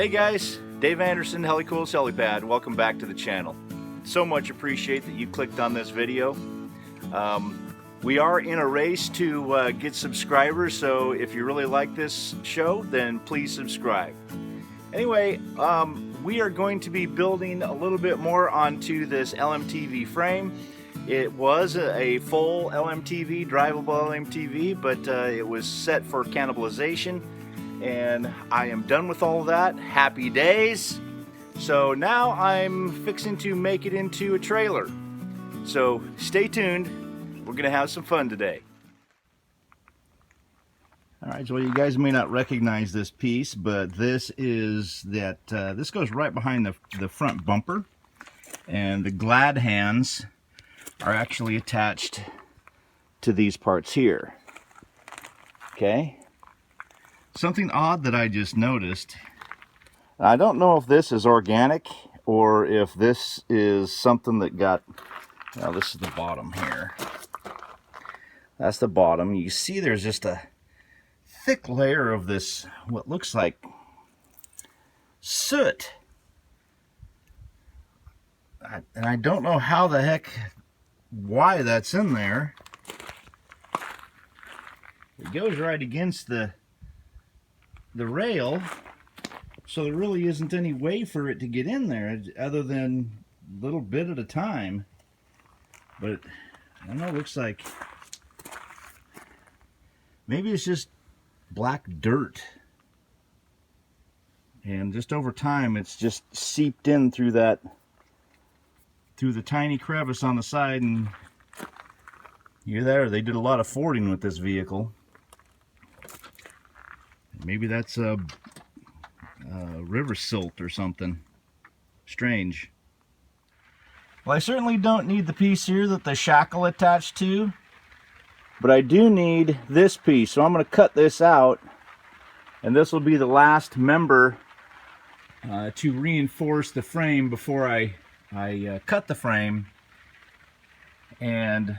Hey guys, Dave Anderson, Helicool's Helipad. Welcome back to the channel. So much appreciate that you clicked on this video. We are in a race to get subscribers, so if you really like this show, then please subscribe. Anyway, we are going to be building a little bit more onto this LMTV frame. It was a full LMTV, drivable LMTV, but it was set for cannibalization. And I am done with all of that. Happy days. So now I'm fixing to make it into a trailer. So stay tuned. We're gonna have some fun today. All right, so you guys may not recognize this piece, but this is that this goes right behind the front bumper, and the glad hands are actually attached to these parts here. Okay. Something odd that I just noticed, I don't know if this is organic or if this is something that got, well, this is the bottom here. That's the bottom. You see there's just a thick layer of this, what looks like soot. And I don't know how the heck, why that's in there. It goes right against the rail, so there really isn't any way for it to get in there other than a little bit at a time. But I don't know, it looks like maybe it's just black dirt, and just over time it's just seeped in through the tiny crevice on the side. And you're there, they did a lot of fording with this vehicle. Maybe that's a river silt or something strange. Well, I certainly don't need the piece here that the shackle attached to, but I do need this piece. So I'm going to cut this out, and this will be the last member to reinforce the frame before I cut the frame and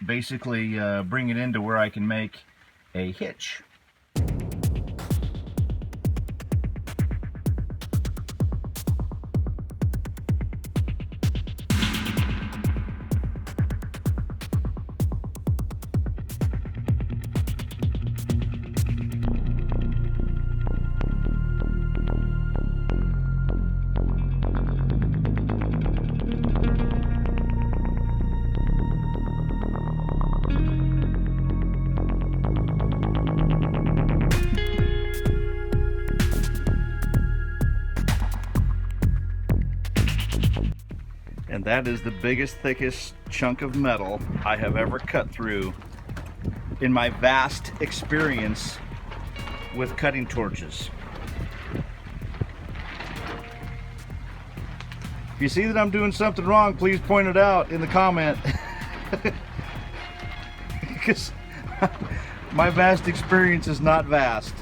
basically bring it into where I can make a hitch. And that is the biggest, thickest chunk of metal I have ever cut through in my vast experience with cutting torches. If you see that I'm doing something wrong, please point it out in the comment. Because my vast experience is not vast.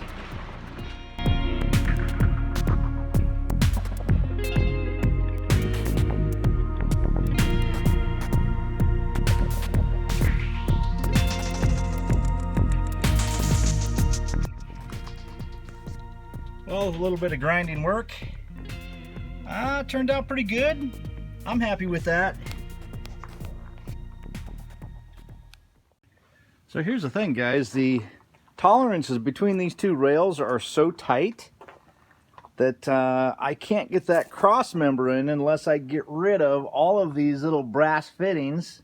Well, a little bit of grinding work. Turned out pretty good. I'm happy with that. So here's the thing, guys. The tolerances between these two rails are so tight that I can't get that cross member in unless I get rid of all of these little brass fittings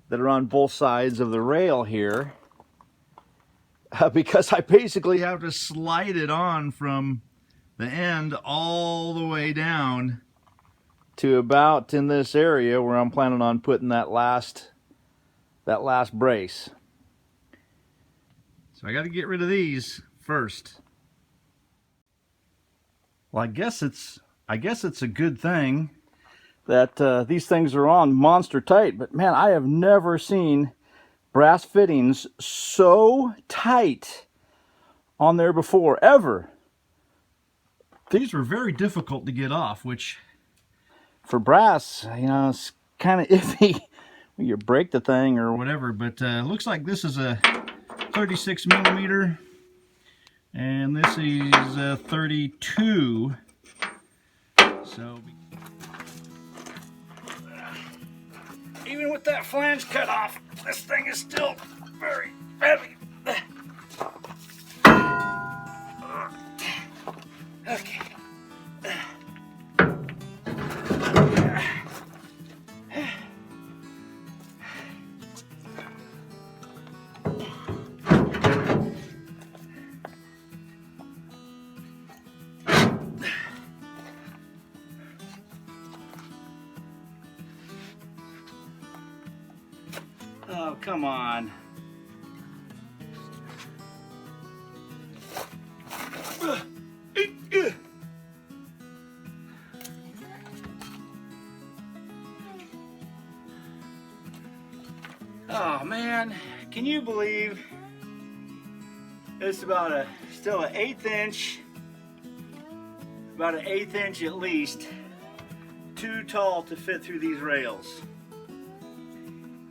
that are on both sides of the rail here. Because I basically have to slide it on from the end all the way down to about in this area where I'm planning on putting that last brace. So I got to get rid of these first. Well, I guess it's a good thing that these things are on monster tight, but man, I have never seen brass fittings so tight on there before, ever. These were very difficult to get off, which for brass, you know, it's kind of iffy when you break the thing or whatever. But it looks like this is a 36 millimeter And this is 32. So even with that flange cut off, this thing is still very heavy. Okay. Oh, come on. Oh man, can you believe it's about still an 1/8 inch, about an 1/8 inch at least, too tall to fit through these rails.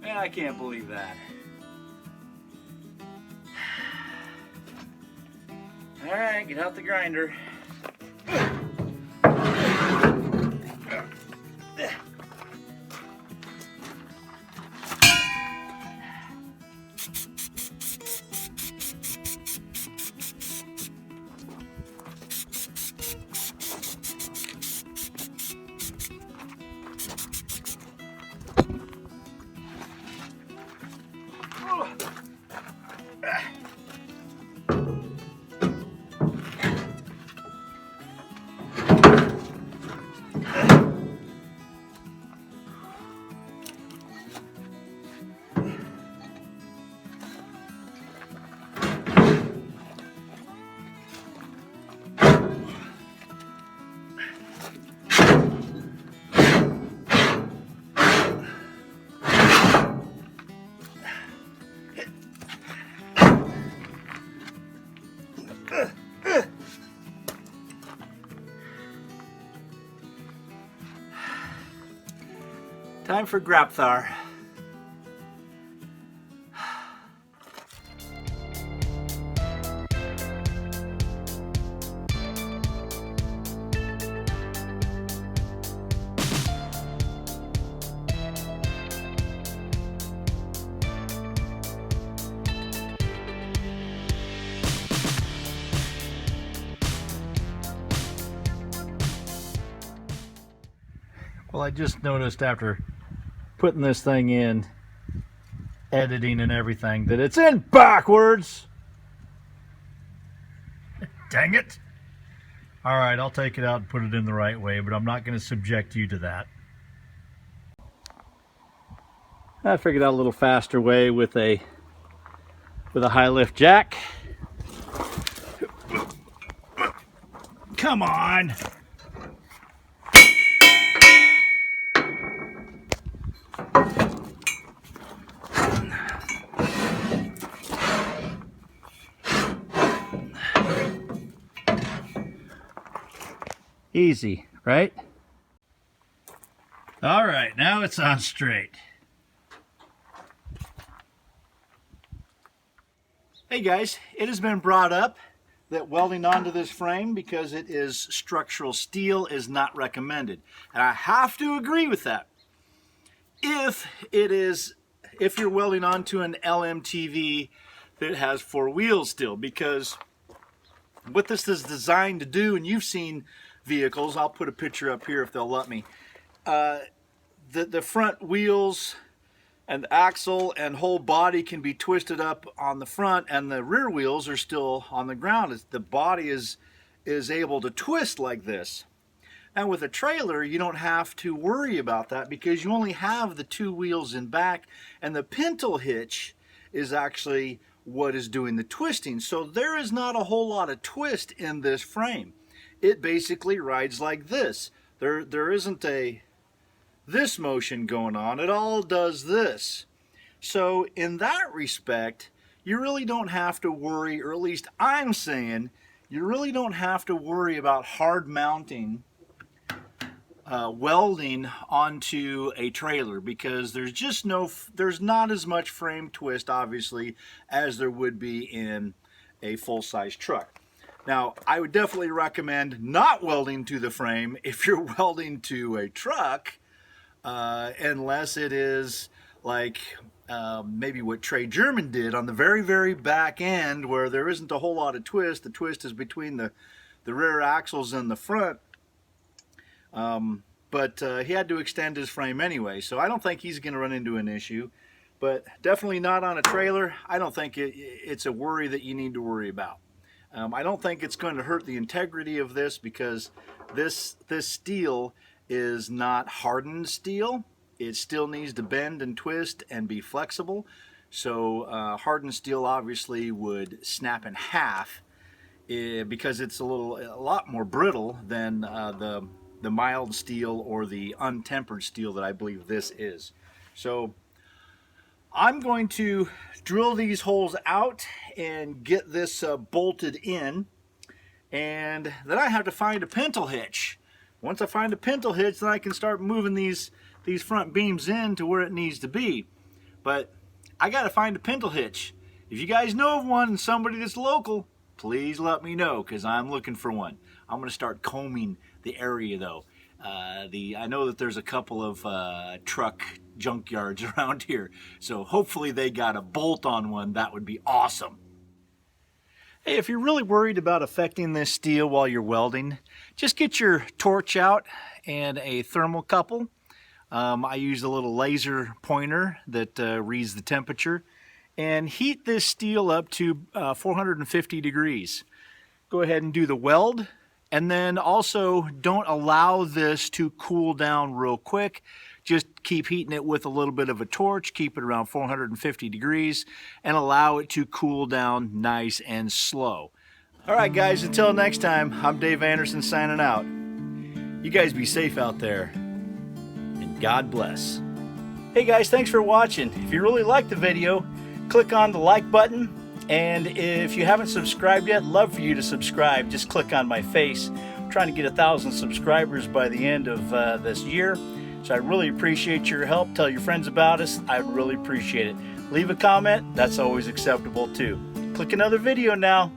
Man, I can't believe that. All right, get out the grinder. Time for Grapthar. Well, I just noticed after putting this thing in, editing and everything, that it's in backwards. Dang it. All right, I'll take it out and put it in the right way, but I'm not going to subject you to that. I figured out a little faster way with a high lift jack. Come on. Easy, right? All right, now it's on straight. Hey guys, it has been brought up that welding onto this frame because it is structural steel is not recommended. And I have to agree with that. If you're welding onto an LMTV that has 4 wheels still, because what this is designed to do, and you've seen vehicles, I'll put a picture up here if they'll let me, the front wheels and the axle and whole body can be twisted up on the front, and the rear wheels are still on the ground. The body is able to twist like this. And with a trailer, you don't have to worry about that because you only have the 2 wheels in back, and the pintle hitch is actually what is doing the twisting. So there is not a whole lot of twist in this frame. It basically rides like this. There isn't this motion going on. It all does this. So in that respect, you really don't have to worry, or at least I'm saying, you really don't have to worry about hard mounting welding onto a trailer, because there's not as much frame twist obviously as there would be in a full-size truck. Now, I would definitely recommend not welding to the frame if you're welding to a truck, unless it is like maybe what Trey German did on the very, very back end, where there isn't a whole lot of twist. The twist is between the rear axles and the front. But he had to extend his frame anyway, so I don't think he's going to run into an issue. But definitely not on a trailer. I don't think it's a worry that you need to worry about. I don't think it's going to hurt the integrity of this, because this steel is not hardened steel. It still needs to bend and twist and be flexible. So hardened steel obviously would snap in half because it's a lot more brittle than the mild steel or the untempered steel that I believe this is. So I'm going to drill these holes out and get this bolted in, and then I have to find a pintle hitch. Once I find a pintle hitch, then I can start moving these front beams in to where it needs to be. But I got to find a pintle hitch. If you guys know of one and somebody that's local, please let me know, because I'm looking for one. I'm going to start combing the area though. I know that there's a couple of truck junkyards around here, so hopefully they got a bolt on one. That would be awesome. Hey, if you're really worried about affecting this steel while you're welding, just get your torch out and a thermocouple. I use a little laser pointer that reads the temperature, and heat this steel up to 450 degrees. Go ahead and do the weld, and then also don't allow this to cool down real quick. Just keep heating it with a little bit of a torch, keep it around 450 degrees, and allow it to cool down nice and slow. All right, guys, until next time, I'm Dave Anderson signing out. You guys be safe out there, and God bless. Hey guys, thanks for watching. If you really liked the video, click on the like button. And if you haven't subscribed yet, love for you to subscribe. Just click on my face. I'm trying to get 1,000 subscribers by the end of this year. So I really appreciate your help. Tell your friends about us. I'd really appreciate it. Leave a comment. That's always acceptable too. Click another video now.